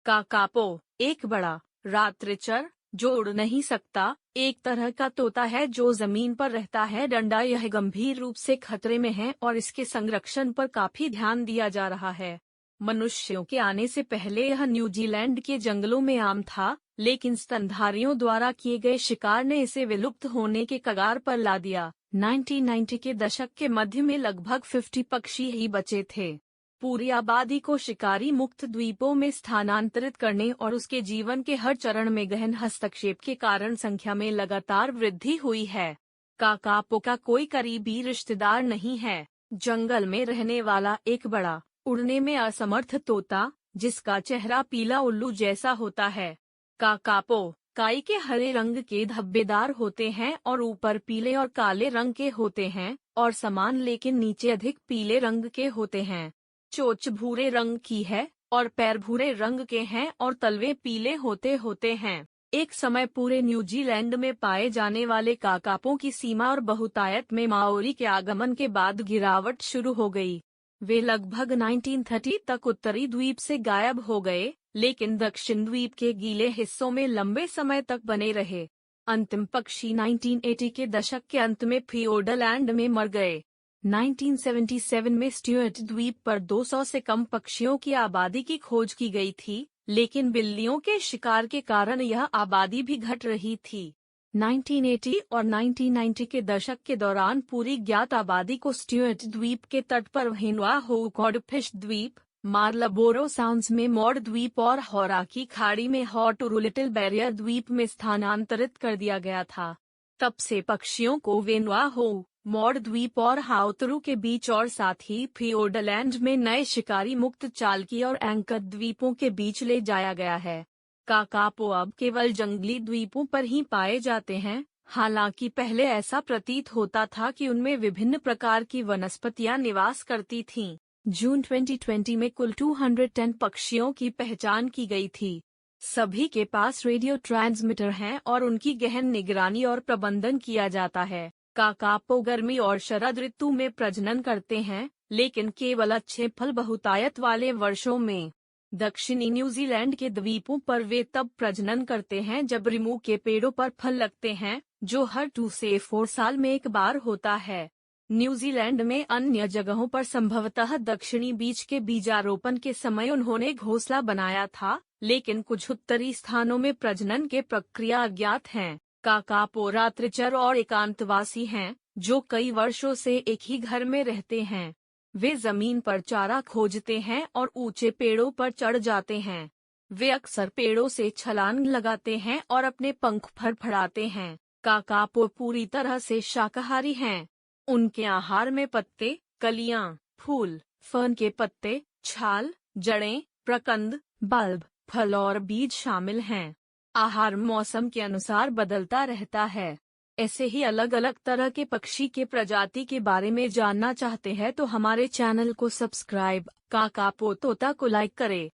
Kakapo एक बड़ा रात्रिचर जो उड़ नहीं सकता, एक तरह का तोता है जो जमीन पर रहता है डंडा। यह गंभीर रूप से खतरे में है और इसके संरक्षण पर काफी ध्यान दिया जा रहा है। मनुष्यों के आने से पहले यह न्यूजीलैंड के जंगलों में आम था, लेकिन स्तनधारियों द्वारा किए गए शिकार ने इसे विलुप्त होने के कगार पर ला दिया। 1990 के दशक के मध्य में लगभग 50 पक्षी ही बचे थे। पूरी आबादी को शिकारी मुक्त द्वीपों में स्थानांतरित करने और उसके जीवन के हर चरण में गहन हस्तक्षेप के कारण संख्या में लगातार वृद्धि हुई है। काकापो का कोई करीबी रिश्तेदार नहीं है। जंगल में रहने वाला एक बड़ा, उड़ने में असमर्थ तोता, जिसका चेहरा पीला उल्लू जैसा होता है। काकापो काई के हरे रंग के धब्बेदार होते हैं और ऊपर पीले और काले रंग के होते हैं, और समान लेकिन नीचे अधिक पीले रंग के होते हैं। चोंच भूरे रंग की है और पैर भूरे रंग के हैं और तलवे पीले होते हैं। एक समय पूरे न्यूजीलैंड में पाए जाने वाले काकापों की सीमा और बहुतायत में माओरी के आगमन के बाद गिरावट शुरू हो गई। वे लगभग 1930 तक उत्तरी द्वीप से गायब हो गए, लेकिन दक्षिण द्वीप के गीले हिस्सों में लंबे समय तक बने रहे। अंतिम पक्षी 1980 के दशक के अंत में फियोर्डलैंड में मर गए। 1977 में स्ट्यूअर्ट द्वीप पर 200 से कम पक्षियों की आबादी की खोज की गई थी, लेकिन बिल्लियों के शिकार के कारण यह आबादी भी घट रही थी। 1980 और 1990 के दशक के दौरान पूरी ज्ञात आबादी को स्ट्यूअर्ट द्वीप के तट पर हिनवा हो कॉडफिश द्वीप, मार्लबोरो साउंड्स में मॉड द्वीप और हौराकी खाड़ी में हॉटुरु लिटिल बैरियर द्वीप में स्थानांतरित कर दिया गया था। तब से पक्षियों को वेनुआ हो, मॉड द्वीप और हाउतुरु के बीच और साथ ही फियोर्डलैंड में नए शिकारी मुक्त चालकी और एंकर द्वीपों के बीच ले जाया गया है। काकापो अब केवल जंगली द्वीपों पर ही पाए जाते हैं, हालांकि पहले ऐसा प्रतीत होता था कि उनमें विभिन्न प्रकार की वनस्पतियां निवास करती थीं। जून 2020 में कुल 210 पक्षियों की पहचान की गई थी। सभी के पास रेडियो ट्रांसमीटर हैं और उनकी गहन निगरानी और प्रबंधन किया जाता है। काकापो गर्मी और शरद ऋतु में प्रजनन करते हैं, लेकिन केवल अच्छे फल बहुतायत वाले वर्षों में। दक्षिणी न्यूजीलैंड के द्वीपों पर वे तब प्रजनन करते हैं जब रिमू के पेड़ों पर फल लगते हैं, जो हर 2 से 4 साल में एक बार होता है। न्यूजीलैंड में अन्य जगहों पर संभवतः दक्षिणी बीज के बीजारोपण के समय उन्होंने घोंसला बनाया था, लेकिन कुछ उत्तरी स्थानों में प्रजनन के प्रक्रिया अज्ञात हैं। काकापो रात्रिचर और एकांतवासी हैं, जो कई वर्षों से एक ही घर में रहते हैं। वे जमीन पर चारा खोजते हैं और ऊंचे पेड़ों पर चढ़ जाते हैं। वे अक्सर पेड़ों से छलांग लगाते हैं और अपने पंख फड़फड़ाते हैं। काकापो पूरी तरह से शाकाहारी हैं। उनके आहार में पत्ते, कलियां, फूल, फर्न के पत्ते, छाल, जड़ें, प्रकंद, बल्ब, फल और बीज शामिल हैं। आहार मौसम के अनुसार बदलता रहता है। ऐसे ही अलग अलग तरह के पक्षी के प्रजाति के बारे में जानना चाहते हैं तो हमारे चैनल को सब्सक्राइब, काकापो तोता को लाइक करें।